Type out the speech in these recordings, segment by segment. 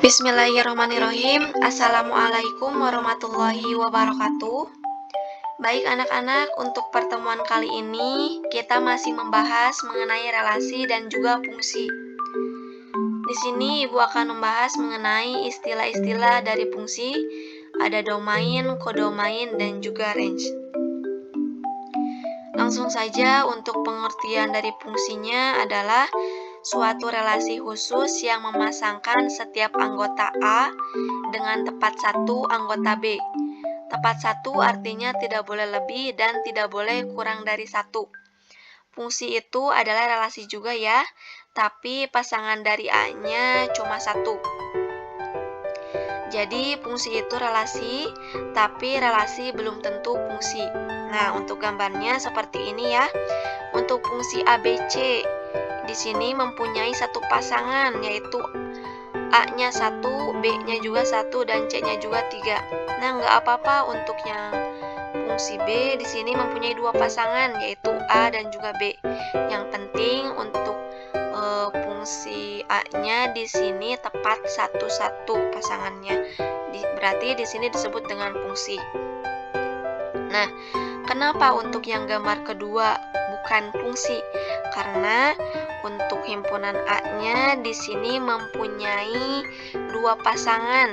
Bismillahirrahmanirrahim. Assalamualaikum warahmatullahi wabarakatuh. Baik anak-anak, untuk pertemuan kali ini kita masih membahas mengenai relasi dan juga fungsi. Di sini Ibu akan membahas mengenai istilah-istilah dari fungsi. Ada domain, kodomain, dan juga range. Langsung saja, untuk pengertian dari fungsinya adalah suatu relasi khusus yang memasangkan setiap anggota A dengan tepat satu anggota B. Tepat satu artinya tidak boleh lebih dan tidak boleh kurang dari satu. Fungsi itu adalah relasi juga ya, tapi pasangan dari A-nya cuma satu. Jadi fungsi itu relasi, tapi relasi belum tentu fungsi. Nah, untuk gambarnya seperti ini ya. Untuk fungsi ABC, di sini mempunyai satu pasangan, yaitu A-nya 1, B-nya juga 1, dan C-nya juga 3. Nah, nggak apa-apa untuk yang fungsi B di sini mempunyai dua pasangan, yaitu A dan juga B. Yang penting untuk fungsi A-nya di sini tepat satu-satu pasangannya. Berarti di sini disebut dengan fungsi. Nah, kenapa untuk yang gambar kedua bukan fungsi? Karena untuk himpunan A-nya di sini mempunyai dua pasangan,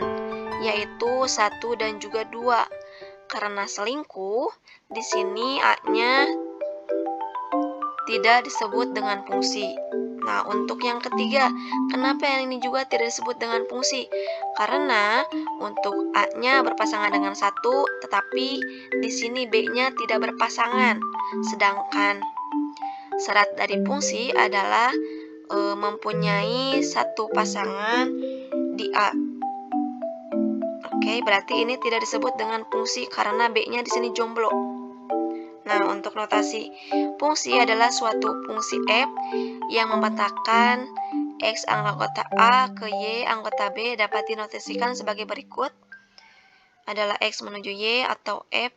yaitu 1 dan juga 2. Karena selingkuh, di sini A-nya tidak disebut dengan fungsi. Nah, untuk yang ketiga, kenapa yang ini juga tidak disebut dengan fungsi? Karena untuk A-nya berpasangan dengan 1, tetapi di sini B-nya tidak berpasangan. Sedangkan syarat dari fungsi adalah mempunyai satu pasangan di A. Oke, berarti ini tidak disebut dengan fungsi karena B-nya di sini jomblo. Nah, untuk notasi fungsi adalah suatu fungsi f yang memetakan x anggota A ke y anggota B dapat dinotasikan sebagai berikut. Adalah x menuju y atau f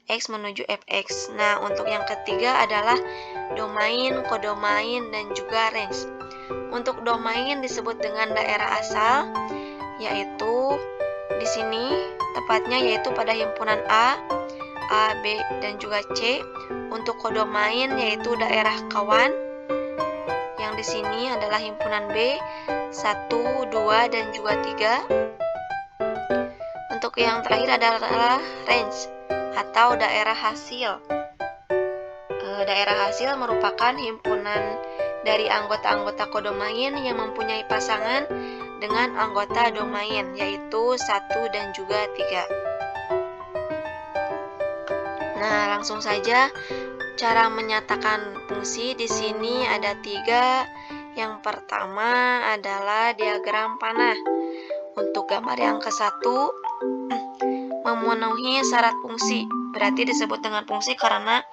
x menuju fx. Nah, untuk yang ketiga adalah domain, kodomain, dan juga range. Untuk domain disebut dengan daerah asal, yaitu di sini tepatnya yaitu pada himpunan A, B, dan juga C. Untuk kodomain yaitu daerah kawan, yang di sini adalah himpunan B, 1, 2, dan juga 3. Untuk yang terakhir adalah range atau daerah hasil. Daerah hasil merupakan himpunan dari anggota-anggota kodomain yang mempunyai pasangan dengan anggota domain, yaitu 1 dan juga 3. Nah, langsung saja cara menyatakan fungsi di sini ada 3. Yang pertama adalah diagram panah. Untuk gambar yang ke-1 memenuhi syarat fungsi, berarti disebut dengan fungsi karena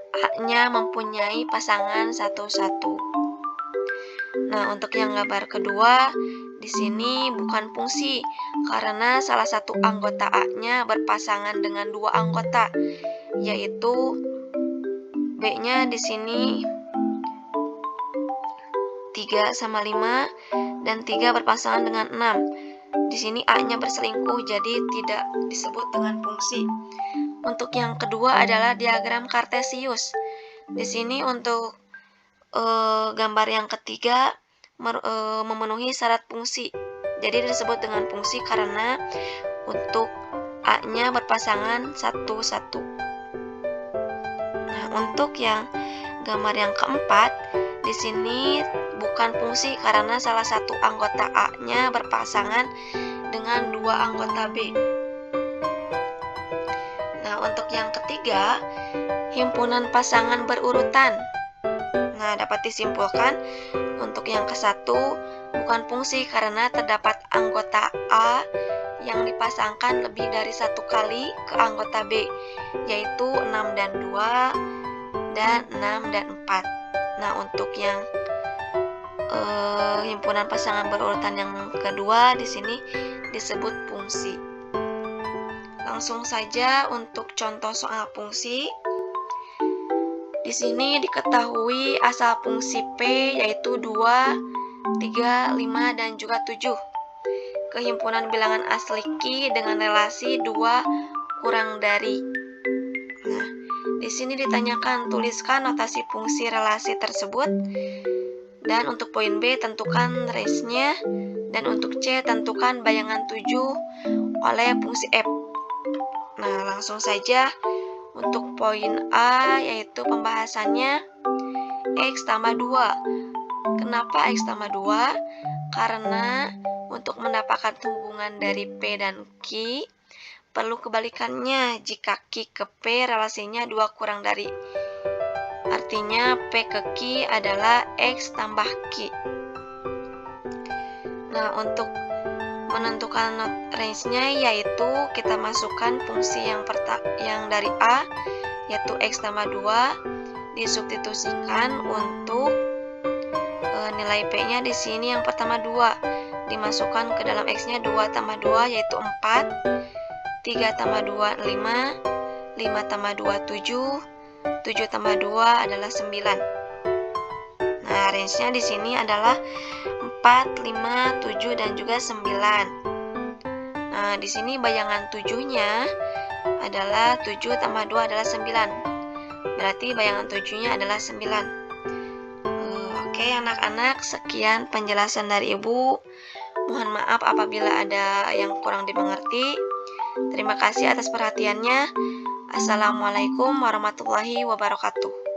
A-nya mempunyai pasangan 1, 1. Nah, untuk yang gambar kedua di sini bukan fungsi karena salah satu anggota A-nya berpasangan dengan dua anggota, yaitu B-nya di sini 3 sama 5 dan 3 berpasangan dengan 6. Di sini A-nya berselingkuh, jadi tidak disebut dengan fungsi. Untuk yang kedua adalah diagram kartesius. Di sini untuk gambar yang ketiga memenuhi syarat fungsi. Jadi disebut dengan fungsi karena untuk A-nya berpasangan 1, 1. Nah, untuk yang gambar yang keempat di sini bukan fungsi karena salah satu anggota A-nya berpasangan dengan dua anggota B. Nah, untuk yang ketiga, himpunan pasangan berurutan. Nah, dapat disimpulkan untuk yang ke-1 bukan fungsi karena terdapat anggota A yang dipasangkan lebih dari satu kali ke anggota B, yaitu 6 dan 2 dan 6 dan 4. Nah, untuk yang himpunan pasangan berurutan yang kedua di sini disebut fungsi. Langsung saja untuk contoh soal fungsi. Di sini diketahui asal fungsi P yaitu 2, 3, 5, dan juga 7. kehimpunan bilangan asli Ki dengan relasi 2 kurang dari. Nah, di sini ditanyakan tuliskan notasi fungsi relasi tersebut. Dan untuk poin B tentukan range-nya, dan untuk C tentukan bayangan 7 oleh fungsi f. Nah, langsung saja untuk poin A yaitu pembahasannya X tambah 2. Kenapa X tambah 2? Karena untuk mendapatkan hubungan dari P dan Q perlu kebalikannya. Jika Q ke P relasinya 2 kurang dari. Artinya P ke Q adalah X tambah Q. Nah, untuk menentukan range-nya yaitu kita masukkan fungsi yang dari A yaitu X tambah 2 disubstitusikan untuk nilai P-nya di sini yang pertama 2 dimasukkan ke dalam X-nya 2 tambah 2 yaitu 4, 3 tambah 2 5, 5 tambah 2 7, 7 tambah 2 adalah 9. Nah, range-nya di sini adalah 4, 5, 7 dan juga 9. Nah, di sini bayangan 7-nya adalah 7 tambah 2 adalah 9. Berarti bayangan 7-nya adalah 9. Oke, anak-anak, sekian penjelasan dari Ibu. Mohon maaf apabila ada yang kurang dimengerti. Terima kasih atas perhatiannya. Assalamualaikum warahmatullahi wabarakatuh.